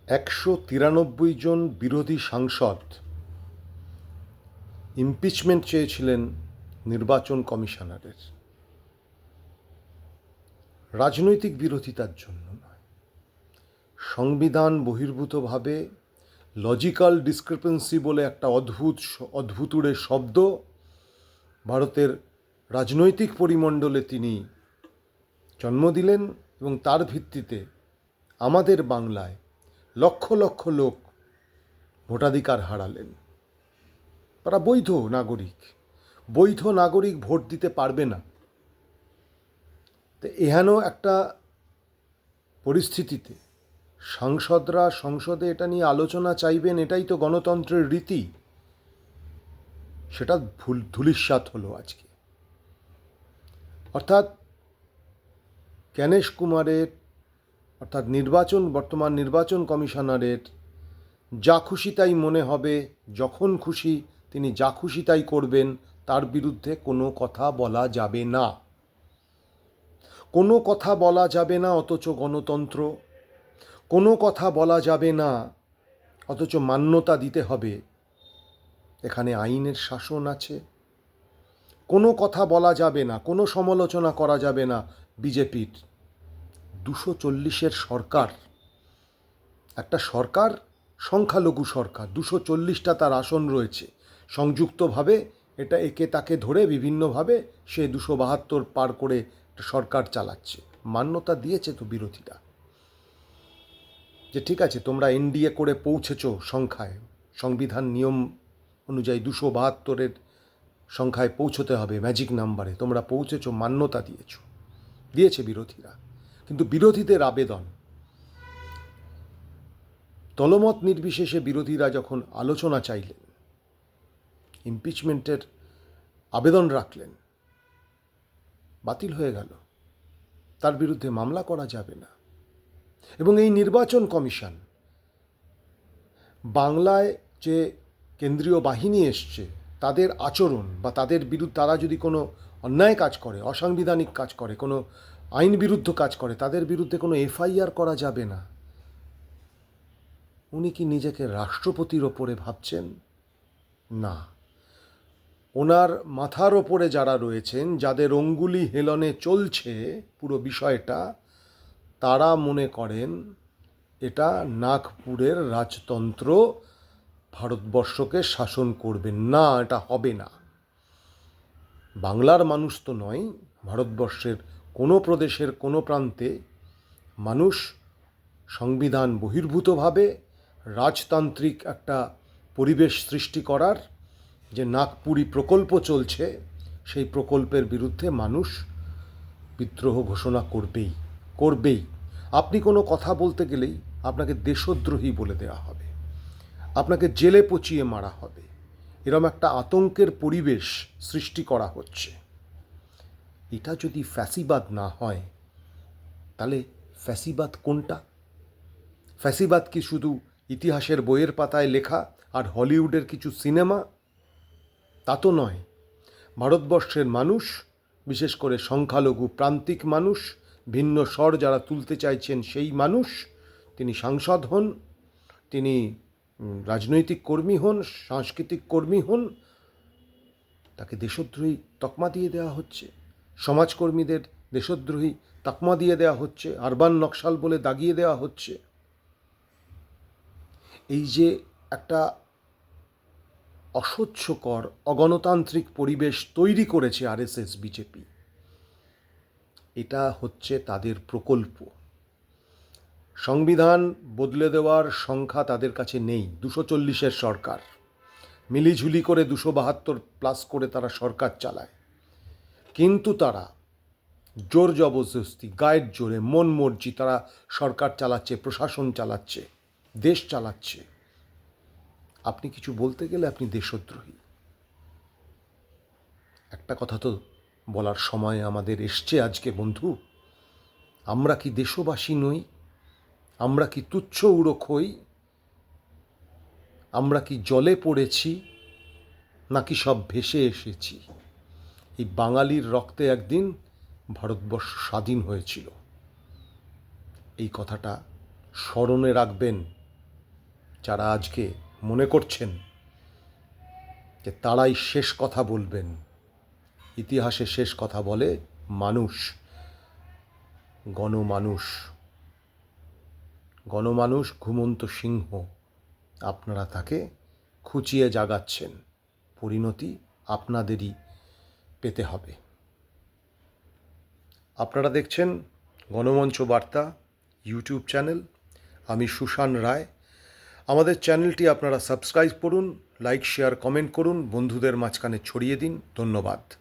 193 জন বিরোধী সাংসদ ইমপিচমেন্ট চেয়েছিলেন নির্বাচন কমিশনারের। রাজনৈতিক বিরোধিতার জন্য নয়, সংবিধান বহির্ভূতভাবে লজিক্যাল ডিসক্রিপেন্সি বলে একটা অদ্ভুতুড়ে শব্দ ভারতের রাজনৈতিক পরিমণ্ডলে তিনি জন্ম দিলেন এবং তার ভিত্তিতে আমাদের বাংলায় লক্ষ লক্ষ লোক ভোটাধিকার হারালেন। তারা বৈধ নাগরিক ভোট দিতে পারবে না। তো এহেন একটা পরিস্থিতিতে সাংসদরা সংসদে এটা নিয়ে আলোচনা চাইবেন, এটাই তো গণতন্ত্রের রীতি। সেটা ধূলিসাৎ হলো আজকে। অর্থাৎ জ্ঞানেশ কুমারের, অর্থাৎ বর্তমান নির্বাচন কমিশনারের যা খুশি তাই মনে হবে, যখন খুশি তিনি যা খুশি তাই করবেন, তার বিরুদ্ধে কোনো কথা বলা যাবে না। কোনো কথা বলা যাবে না অথচ গণতন্ত্র, কোনো কথা বলা যাবে না অথচ মান্যতা দিতে হবে এখানে আইনের শাসন আছে। কোনো কথা বলা যাবে না, কোনো সমালোচনা করা যাবে না বিজেপির 240-এর সরকার, একটা সরকার, সংখ্যালঘু সরকার, 240টা তার আসন রয়েছে। সংযুক্তভাবে একে তাকে ধরে বিভিন্নভাবে সে 272 পার করে সরকার চালাচ্ছে। মান্যতা দিয়েছে তো বিরোধীরা যে ঠিক আছে, তোমরা এনডিএ করে পৌঁছেছ সংখ্যায়, সংবিধান নিয়ম অনুযায়ী 272-এর সংখ্যায় পৌঁছতে হবে, ম্যাজিক নাম্বারে তোমরা পৌঁছেছ, মান্যতা দিয়েছে বিরোধীরা। কিন্তু বিরোধীদের আবেদন, দলমত নির্বিশেষে বিরোধীরা যখন আলোচনা চাইলেন, ইমপিচমেন্টের আবেদন রাখলেন, বাতিল হয়ে গেল। তার বিরুদ্ধে মামলা করা যাবে না। এবং এই নির্বাচন কমিশন, বাংলায় যে কেন্দ্রীয় বাহিনী এসছে তাদের আচরণ বা তাদের বিরুদ্ধে, তারা যদি কোনো অন্যায় কাজ করে, অসাংবিধানিক কাজ করে, কোনো আইন বিরুদ্ধ কাজ করে, তাদের বিরুদ্ধে কোনো এফআইআর করা যাবে না। উনি কি নিজেকে রাষ্ট্রপতির ওপরে ভাবছেন? না, ওনার মাথার ওপরে যারা রয়েছেন, যাদের অঙ্গুলি হেলনে চলছে পুরো বিষয়টা, তারা মনে করেন এটা নাগপুরের রাজতন্ত্র ভারতবর্ষকে শাসন করবেন না, এটা হবে না। বাংলার মানুষ তো নয়, ভারতবর্ষের কোনো প্রদেশের কোনো প্রান্তে মানুষ সংবিধান বহির্ভূতভাবে রাজতান্ত্রিক একটা পরিবেশ সৃষ্টি করার যে নাগপুরি প্রকল্প চলছে, সেই প্রকল্পের বিরুদ্ধে মানুষ বিদ্রোহ ঘোষণা করবেই। আপনি কোনো কথা বলতে গেলেই আপনাকে দেশদ্রোহী বলে দেওয়া হবে, আপনাকে জেলে পচিয়ে মারা হবে। এরম একটা আতঙ্কের পরিবেশ সৃষ্টি করা হচ্ছে। এটা যদি ফ্যাসিবাদ না হয়, তাহলে ফ্যাসিবাদ কোনটা? ফ্যাসিবাদ কি শুধু ইতিহাসের বইয়ের পাতায় লেখা আর হলিউডের কিছু সিনেমা? তা তো নয়। ভারতবর্ষের মানুষ, বিশেষ করে সংখ্যালঘু প্রান্তিক মানুষ, ভিন্ন স্বর যারা তুলতে চাইছেন সেই মানুষ, তিনি সাংসদ হন, তিনি রাজনৈতিক কর্মী হন, সাংস্কৃতিক কর্মী হন, তাকে দেশদ্রোহী তকমা দিয়ে দেওয়া হচ্ছে। সমাজকর্মীদের দেশদ্রোহী তকমা দিয়ে দেওয়া হচ্ছে, আরবান নকশাল বলে দাগিয়ে দেওয়া হচ্ছে। এই যে একটা অসহ্যকর অগণতান্ত্রিক পরিবেশ তৈরি করেছে আরএসএস বিজেপি, এটা হচ্ছে তাদের প্রকল্প। সংবিধান বদলে দেওয়ার সংখ্যা তাদের কাছে নেই। 240-এর সরকার, মিলিঝুলি করে 272+ করে তারা সরকার চালায়। কিন্তু তারা জোর জবরদস্তি, গায়ের জোরে, মন মর্জি তারা সরকার চালাচ্ছে, প্রশাসন চালাচ্ছে, দেশ চালাচ্ছে। আপনি কিছু বলতে গেলে আপনি দেশদ্রোহী। একটা কথা তো বলার সময় আমাদের এসছে আজকে, বন্ধু। আমরা কি দেশবাসী নই? আমরা কি তুচ্ছ উড়োক হই? আমরা কি জলে পড়েছি, নাকি সব ভেসে এসেছি? এই বাঙালির রক্তে একদিন ভারতবর্ষ স্বাধীন হয়েছিল। এই কথাটা স্মরণে রাখবেন। যারা আজকে মনে করছেন যে তারাই শেষ কথা বলবেন, ইতিহাসে শেষ কথা বলে মানুষ, গণমানুষ, গণমানুষ ঘুমন্ত সিংহ। আপনারা তাকে খুঁচিয়ে জাগাচ্ছেন, পরিণতি আপনাদেরই পেতে হবে। আপনারা দেখছেন গণমঞ্চ বার্তা ইউটিউব চ্যানেল। আমি সুশান রায়। আমাদের চ্যানেলটি আপনারা সাবস্ক্রাইব করুন, লাইক, শেয়ার, কমেন্ট করুন, বন্ধুদের মাঝখানে ছড়িয়ে দিন। ধন্যবাদ।